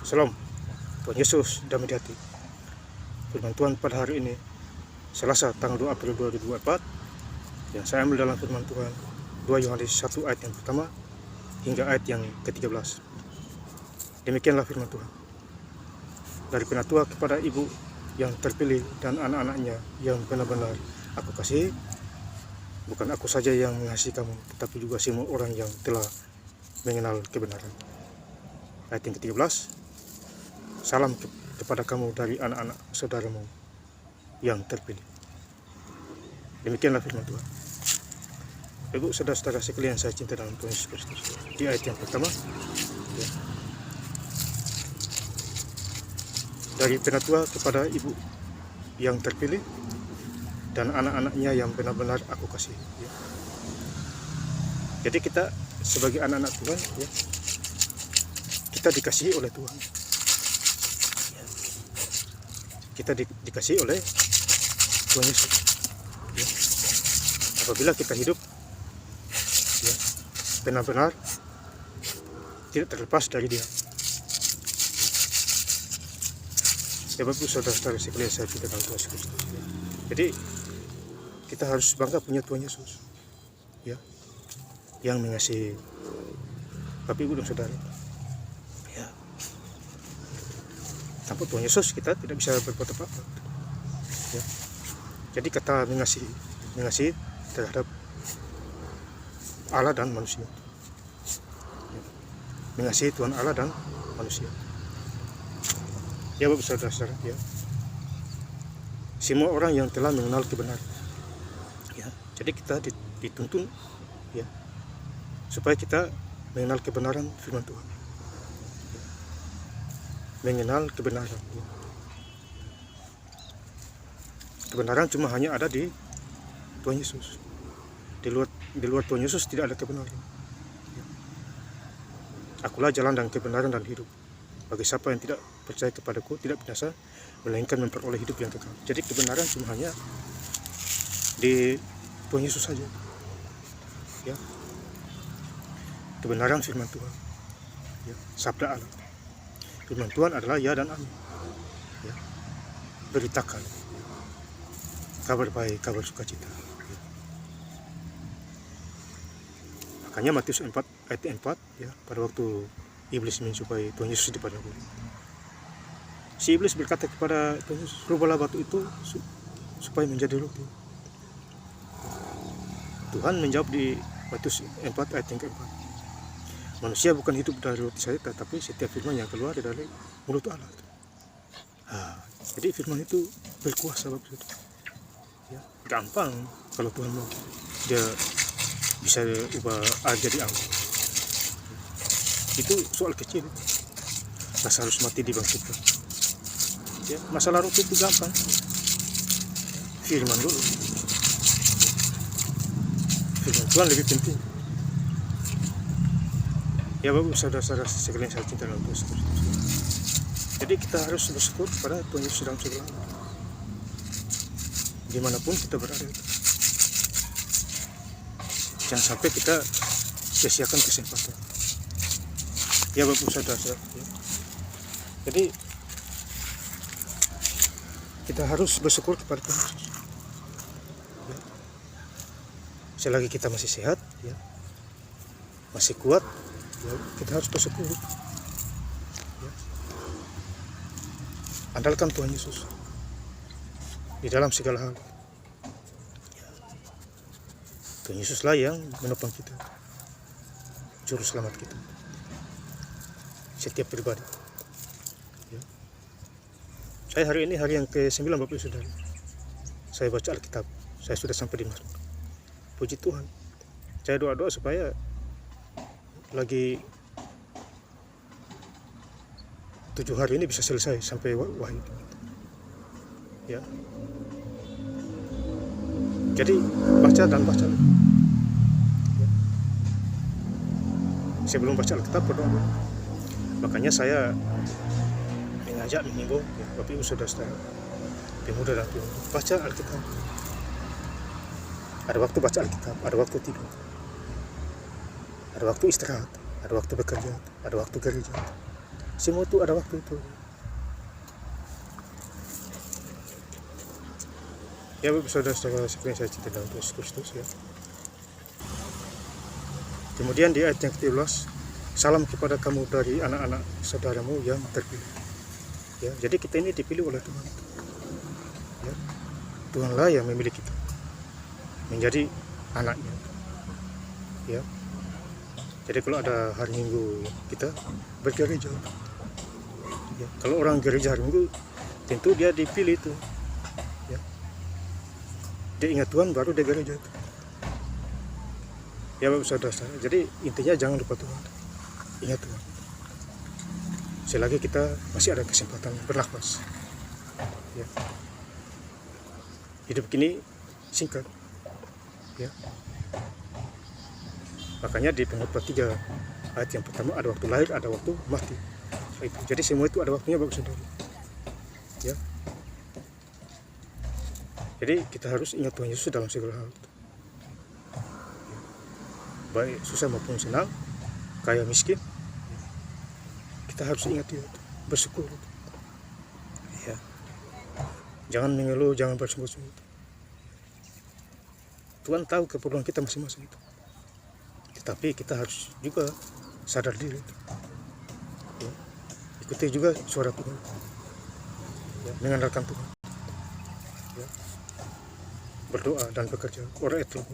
Salam, Tuhan Yesus damai di hati. Firman Tuhan pada hari ini, Selasa tanggal 2 April 2024, yang saya ambil dalam firman Tuhan 2 Yohanes 1 ayat yang pertama hingga ayat yang ke-13. Demikianlah firman Tuhan. Dari penatua kepada ibu yang terpilih dan anak-anaknya yang benar-benar aku kasihi, bukan aku saja yang mengasihi kamu, tetapi juga semua orang yang telah mengenal kebenaran. Ayat yang ke-13, salam kepada kamu dari anak-anak saudaramu yang terpilih. Demikianlah firman Tuhan. Ibu, saudara-saudara sekalian saya cinta dalam Tuhan Yesus Kristus. Di ayat yang pertama, ya, dari penatua kepada ibu yang terpilih dan anak-anaknya yang benar-benar aku kasih. Ya. Jadi kita sebagai anak-anak Tuhan, ya, kita dikasihi oleh Tuhan. Kita dikasihi oleh Tuhan Yesus. Ya. Apabila kita hidup, ya, benar-benar tidak terlepas dari Dia. Ya, Bapak saudara-saudara sekalian saya cinta dalam Tuhan Yesus. Jadi kita harus bangga punya Tuhan Yesus, ya, yang mengasihi Bapak Ibu dan Saudara. Ya. Tanpa Tuhan Yesus kita tidak bisa berbuat apa-apa. Ya. Jadi kata mengasihi terhadap Allah dan manusia. Ya. Mengasihi Tuhan Allah dan manusia. Ya Bapak saudara-saudara, ya. Semua orang yang telah mengenal kebenaran. Ya. Jadi kita dituntun, ya, supaya kita mengenal kebenaran firman Tuhan. Mengenal kebenaran. Ya. Kebenaran cuma hanya ada di Tuhan Yesus. Di luar Tuhan Yesus tidak ada kebenaran. Ya. Akulah jalan dan kebenaran dan hidup. Bagi siapa yang tidak percaya kepadaku tidak binasa, melainkan memperoleh hidup yang kekal. Jadi kebenaran cuma hanya di Tuhan Yesus saja. Ya. Kebenaran firman Tuhan. Ya. Sabda Allah. Firman Tuhan adalah ya dan amin. Ya. Beritakan kabar baik, kabar sukacita. Ya. Makanya Matius 4 ayat 4, ya, pada waktu iblis menjumpai Tuhan Yesus di padang gurun, si iblis berkata kepada Tuhan Yesus, rubahlah batu itu supaya menjadi roti. Tuhan menjawab di Matius 4 ayat yang keempat, manusia bukan hidup dari roti saja, tetapi setiap firman yang keluar dari mulut Allah. Jadi firman itu berkuasa, Bapak. Ya, gampang kalau Tuhan mau, Dia bisa ubah air jadi angin. Itu soal kecil. Lazarus mati dibangkitkan. Ya, masalah roti itu gampang. Firman dulu. Firman Tuhan lebih penting. Ya Bapak, saudara-saudara sekalian saya cinta dalam Tuhan. Jadi kita harus bersyukur kepada Tuhan Yesus dalam segala hal. Dimanapun kita berada. Jangan sampai kita sia-siakan kesempatan. Ya Bapak saudara-saudara. Ya. Jadi kita harus bersyukur kepada Tuhan Yesus. Ya. Selagi kita masih sehat, ya, masih kuat, ya, kita harus bersyukur. Ya. Andalkan Tuhan Yesus di dalam segala hal. Ya. Tuhan Yesuslah yang menopang kita, juru selamat kita. Setiap pribadi. Ya. Saya hari ini hari yang ke-9 Bapak Saudara. Saya baca Alkitab. Saya sudah sampai di Mazmur. Puji Tuhan. Saya doa-doa supaya lagi 7 hari ini bisa selesai sampai wahyu. Ya. Jadi baca dan baca. Ya. Sebelum baca Alkitab berdoa. Makanya saya mengajak, mengimbau, ya, Bapak Ibu saudara-saudara, pemuda dan pemudi, baca Alkitab. Ada waktu baca Alkitab, ada waktu tidur, ada waktu istirahat, ada waktu bekerja, ada waktu gereja. Semua itu ada waktu itu. Ya Bapak Saudara-saudara, seperti yang saya cintai dalam Yesus Kristus ya. Kemudian di ayat yang ke-13, salam kepada kamu dari anak-anak saudaramu yang terpilih. Ya, jadi kita ini dipilih oleh Tuhan. Ya, Tuhanlah yang memilih kita menjadi anaknya. Ya, jadi kalau ada hari Minggu kita bergereja. Ya, kalau orang gereja hari Minggu tentu dia dipilih itu. Ya, dia ingat Tuhan baru dia gereja itu. Ya Bapak Saudara-saudara, jadi intinya jangan lupa Tuhan, ingat Tuhan. Selagi kita masih ada kesempatan bernafas, ya. Hidup ini singkat, ya. Makanya di Pengkhotbah 3 ayat yang pertama ada waktu lahir, ada waktu mati. Itu. Jadi semua itu ada waktunya Bapak Saudara. Ya. Jadi kita harus ingat Tuhan Yesus dalam segala hal. Baik susah maupun senang, kaya miskin, kita harus ingat dia, bersyukur. Ya. Jangan mengeluh, jangan bersungut-sungut. Tuhan tahu keperluan kita masing-masing itu. Tetapi kita harus juga sadar diri. Ya. Ikuti juga suara Tuhan. Ya. Mengandalkan Tuhan. Ya. Berdoa dan bekerja. Orang itu.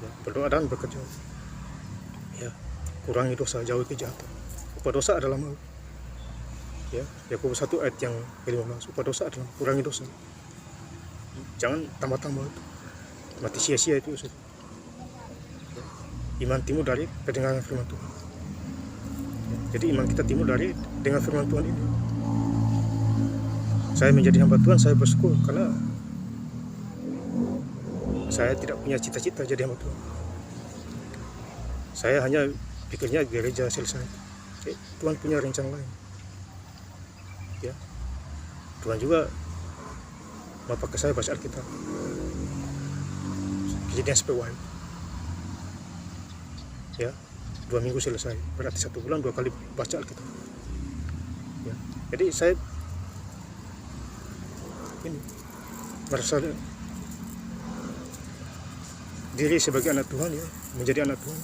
Ya, berdoa dan bekerja. Ya, kurangi dosa, jauhi kejahatan. Upah dosa adalah maut. Ya, Yakobus 1 ayat yang ke-15. Upah dosa adalah kurangi dosa. Jangan tambah-tambah itu. Mati sia-sia itu. Ya, iman timbul dari pendengaran firman Tuhan. Ya, jadi iman kita timbul dari dengan firman Tuhan ini. Saya menjadi hamba Tuhan, saya bersyukur karena saya tidak punya cita-cita jadi hamba Tuhan. Saya hanya pikirnya gereja selesai. Tuhan punya rencana lain. Ya, Tuhan juga mau pakai saya baca Alkitab. Kejadian 10 hari. Ya, 2 minggu selesai. Berarti 1 bulan 2 kali baca Alkitab. Ya, jadi saya ini merasa diri sebagai anak Tuhan, ya, menjadi anak Tuhan.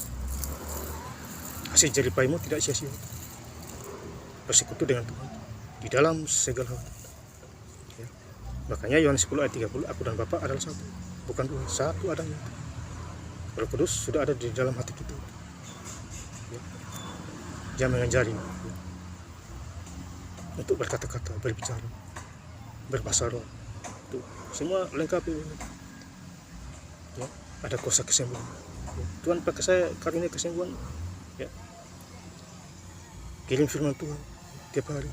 Hasil jerih payahmu tidak sia-sia. Bersekutu dengan Tuhan di dalam segala hal. Ya. Makanya Yohanes 10 ayat 30, aku dan Bapa adalah satu, bukan dua, satu adanya. Roh Kudus sudah ada di dalam hati kita. Ya. Jangan mengajari ya, untuk berkata-kata, berbicara, berbahasa roh. Itu semua lengkap ini. Ya. Ada kuasa kesembuhan. Ya. Tuhan pakai saya karunia kesembuhan. Ya. Kirim firman Tuhan tiap hari.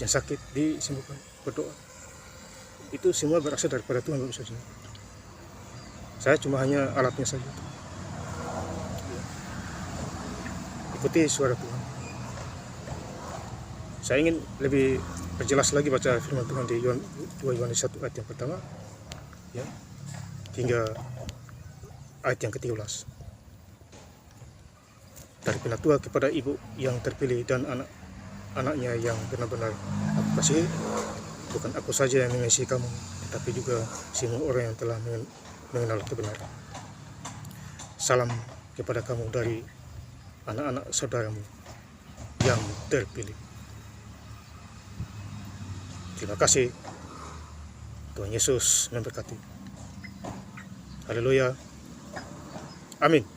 Yang sakit disembuhkan, berdoa. Itu semua berasal daripada Tuhan, Bapak Saudara. Saya cuma hanya alatnya saja. Ya. Ikuti suara Tuhan. Saya ingin lebih perjelas lagi baca firman Tuhan di 2 Yohanes 1 ayat yang pertama, ya, hingga ayat yang ke-13. Dari penatua kepada ibu yang terpilih dan anak-anaknya yang benar-benar aku kasihi, bukan aku saja yang mengasihi kamu, tetapi juga semua orang yang telah mengenal kebenaran. Salam kepada kamu dari anak-anak saudaramu yang terpilih. Terima kasih. Tuhan Yesus memberkati. Haleluya. Amin.